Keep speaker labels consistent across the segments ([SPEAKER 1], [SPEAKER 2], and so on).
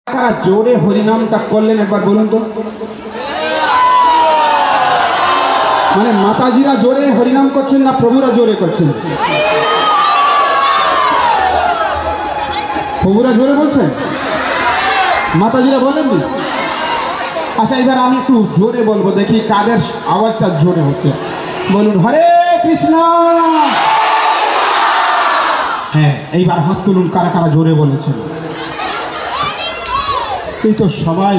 [SPEAKER 1] কারা জোরে হরিনামটা করলেন একবার বলুন তো। মানে মাতাজিরা জোরে হরিনাম করছেন না প্রভুরা জোরে করছেন? প্রভুরা জোরে বলছেন, মাতাজিরা বলেননি। আচ্ছা এবার আমি একটু জোরে বলবো, দেখি কাদের আওয়াজটা জোরে হচ্ছে। বলুন হরে কৃষ্ণ। হ্যাঁ, এইবার হাত তুলুন কারা কারা জোরে বলেছেন। এই তো সবাই,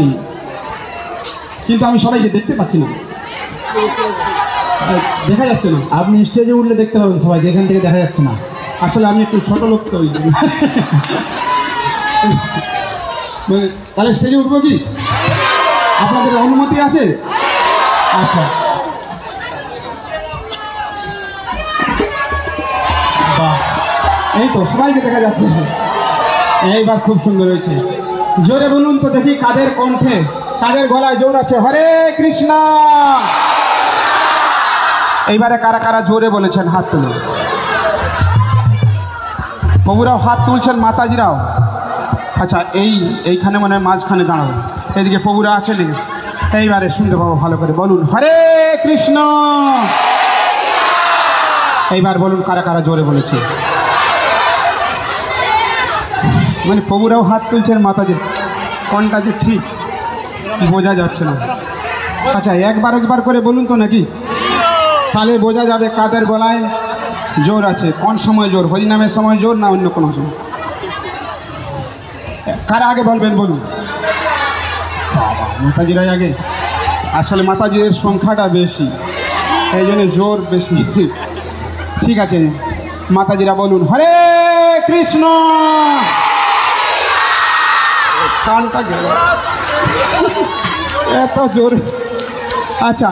[SPEAKER 1] কিন্তু আমি সবাইকে দেখতে পাচ্ছি না, দেখা যাচ্ছে না।
[SPEAKER 2] আপনি স্টেজে উঠলে দেখতে পাবেন সবাইকে, এখান থেকে দেখা যাচ্ছে না।
[SPEAKER 1] আসলে আমি একটু ছোট লোক তো, তাহলে স্টেজে উঠবো কি? আপনাদের অনুমতি আছে? আচ্ছা, এই তো সবাইকে দেখা যাচ্ছে। এইবার খুব সুন্দর হয়েছে। জোরে বলুন তো দেখি কাদের কণ্ঠে, কাদের গলায় জোর আছে। হরে কৃষ্ণ। এইবারে কারা কারা জোরে বলেছেন হাত তুলুন। প্রভুরাও হাত তুলছেন, মাতাজিরাও। আচ্ছা এইখানে মানে মাঝখানে দাঁড়াবো, এদিকে প্রভুরা আছেন। এইবারে শুনতে পাবো ভালো করে। বলুন হরে কৃষ্ণ। এইবার বলুন কারা কারা জোরে বলেছে। মানে প্রভুরাও হাত তুলছেন, মাতাজির কোনটা যে ঠিক বোঝা যাচ্ছে না। আচ্ছা একবার করে বলুন তো নাকি, তাহলে বোঝা যাবে কাদের গলায় জোর আছে, কোন সময় জোর, হরিনামের সময় জোর না অন্য কোনো সময়। কারা আগে বলবেন বলুন। মাতাজিরাই আগে। আসলে মাতাজির সংখ্যাটা বেশি, এই জন্য জোর বেশি। ঠিক আছে, মাতাজিরা বলুন হরে কৃষ্ণ। কানটা গেল এত জোরে। আচ্ছা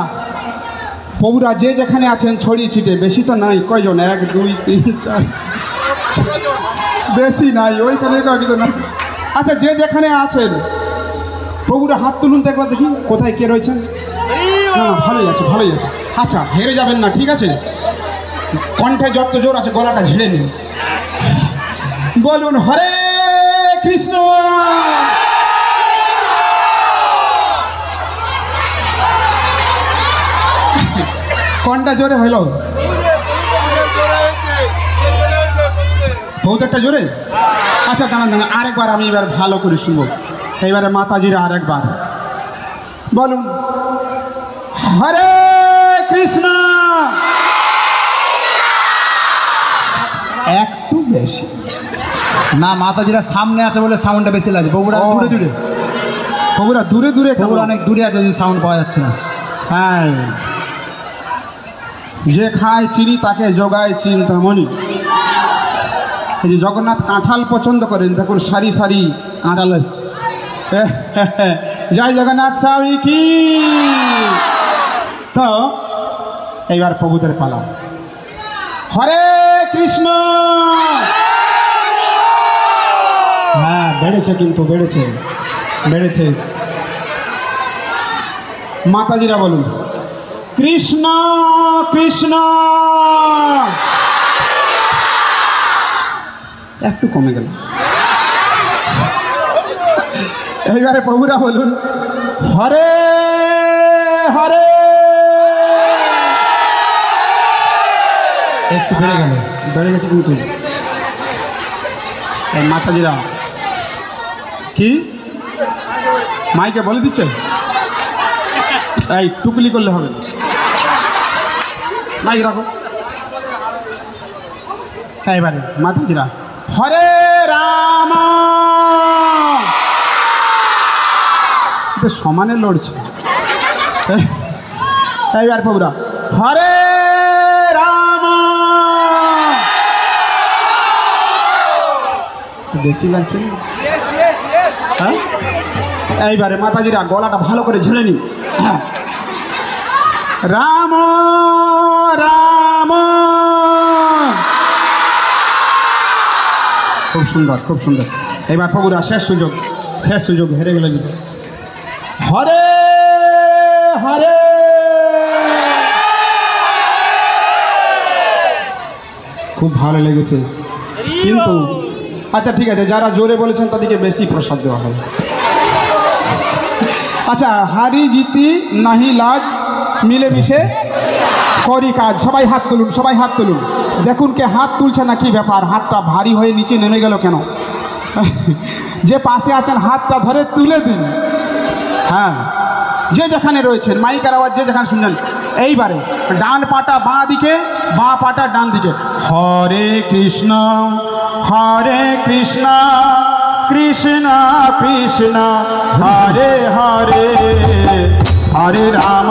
[SPEAKER 1] প্রভুরা যে যেখানে আছেন ছড়িয়ে ছিটে, বেশি তো নাই, কয়জন? 1 2 3 4, বেশি নাই, ওইখানে কয়েকজন না। আচ্ছা যে যেখানে আছেন প্রভুরা হাত তুলুন তো একবার দেখি কোথায় কে রয়েছেন। না না ভালোই আছে, ভালোই আছে। আচ্ছা হেরে যাবেন না, ঠিক আছে? কণ্ঠে যত জোর আছে গলাটা ঝেড়ে নিন। বলুন হরে কৃষ্ণ। কোনটা জোরে হইল? বহুত একটা জোরে। আচ্ছা দাঁড়ান আরেকবার আমি এবার ভালো করে শুনবো। এইবারে মাতাজিরা আরেকবার বলুন হরে কৃষ্ণ। একটু বেশি
[SPEAKER 2] না, মাতাজিরা সামনে আছে বলে সাউন্ডটা বেশি লাগছে। বগুড়া দূরে দূরে,
[SPEAKER 1] প্রভুরা দূরে দূরে,
[SPEAKER 2] বগুড়া অনেক দূরে আছে, সাউন্ড পাওয়া যাচ্ছে না।
[SPEAKER 1] হ্যাঁ, যে খায় চিনি তাকে জোগায় চিন্তামণি। এই যে জগন্নাথ কাঁঠাল পছন্দ করেন, দেখুন সারি সারি কাঁঠাল আসছে। জয় জগন্নাথ স্বামী কি। তো এইবার প্রভুদের পালা। হরে কৃষ্ণ। হ্যাঁ বেড়েছে, কিন্তু বেড়েছে। মাতাজিরা বলুন কৃষ্ণ কৃষ্ণ। একটু কমে গেল। এইবারে প্রভুরা বলুন হরে হরে।
[SPEAKER 2] একটু
[SPEAKER 1] বেড়ে গেছে কিন্তু। এই মাতাজিরা কি মাইকে বলে দিচ্ছে, এই টুকলি করলে হবে না, মাইক রাখো। এইবারে মাতাজিরা হরে রাম। সমানে লড়ছে। এইবার প্রভুরা হরে রাম। বেশি লাগছে না? হ্যাঁ, এইবারে মাতাজিরা গলাটা ভালো করে ঝেড়ে নিন। রাম রাম। খুব সুন্দর, খুব সুন্দর। এবার প্রভুরা শেষ সুযোগ, হেরে গেলেন। হরে হরে। খুব ভালো লেগেছে কিন্তু। আচ্ছা ঠিক আছে, যারা জোরে বলেছেন তাদেরকে বেশি প্রসাদ দেওয়া হবে। আচ্ছা, হারি জিতি নাহি লাজ, মিলেমিশে করি কাজ। সবাই হাত তুলুন, সবাই হাত তুলুন। দেখুন কে হাত তুলছে না, কি ব্যাপার, হাতটা ভারী হয়ে নিচে নেমে গেল কেন? যে পাশে আছেন হাতটা ধরে তুলে দিন। হ্যাঁ, যে যেখানে রয়েছেন, মাইকের আওয়াজ যে যেখানে শুনছেন, এইবারে ডান পাটা বাঁ দিকে, বাঁ পাটা ডান দিকে। হরে কৃষ্ণ কৃষ্ণ কৃষ্ণ হরে হরে, হরে রাম